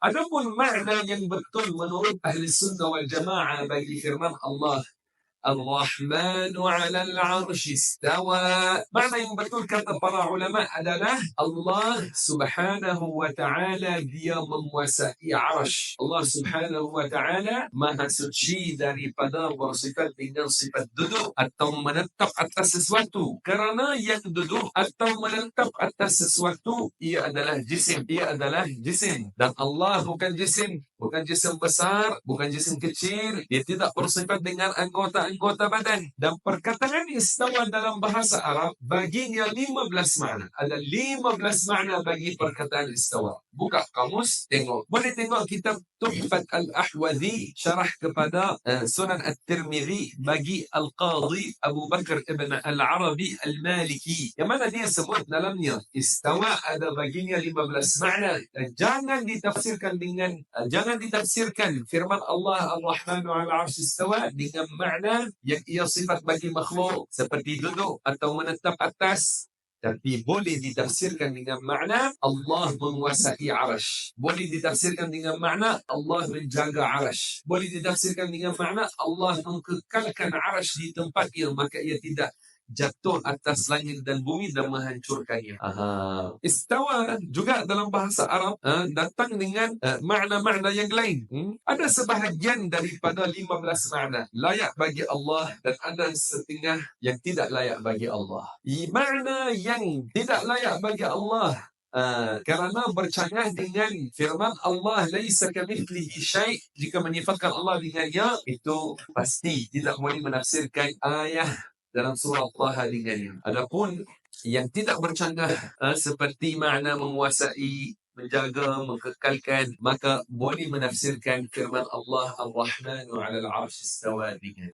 Adapun makna yang betul menurut ahli sunnah wal jamaah bagi firman Allah Ar-Rahmanu 'alal 'arsy istawa. Makna yang betul kata para ulama adalah Allah Subhanahu wa ta'ala dia menguasai 'arsy. Allah Subhanahu wa ta'ala maha suci daripada bersifat dengan sifat duduk atau menetap atas sesuatu. Kerana yang duduk atau menetap atas sesuatu ia adalah jisim. Ia adalah jisim. Dan Allah bukan jisim. Bukan jisim besar, bukan jisim kecil. Dia tidak bersifat dengan anggota-anggota badan. Dan perkataan istawa dalam bahasa Arab baginya 15 makna. Ada 15 makna bagi perkataan istawa. Buka kamus, tengok. Boleh tengok kitab Tuhfat Al-Ahwazi, syarah kepada Sunan At-Tirmidhi bagi Al-Qadhi Abu Bakar Ibn Al-Arabi Al-Maliki. Yang mana dia sebut dalamnya, istawa ada baginya 15 makna. Jangan ditafsirkan firman Allah Ar-Rahmanu 'alal 'arsy istawa dengan makna yang ia sifat bagi makhluk seperti duduk atau menetap atas. Tapi boleh ditafsirkan dengan makna Allah menguasai 'arsy. Boleh ditafsirkan dengan makna Allah menjaga 'arsy. Boleh ditafsirkan dengan makna Allah mengekalkan 'arsy di tempatnya, maka ia tidak jatuh atas langit dan bumi dan menghancurkannya. Istawa juga dalam bahasa Arab datang dengan makna-makna yang lain. Ada sebahagian daripada 15 makna layak bagi Allah dan ada setengah yang tidak layak bagi Allah. Makna yang tidak layak bagi Allah kerana bercanggah dengan firman Allah laisa kamitslihi syai'. Jika menyifatkan Allah dengan ya, itu pasti tidak boleh menafsirkan ayat dalam surah Taha dengannya. Adapun yang tidak bercanggah seperti makna menguasai, menjaga, mengekalkan, maka boleh menafsirkan firman Allah Ar-Rahmanu 'alal 'arsy istawa dengan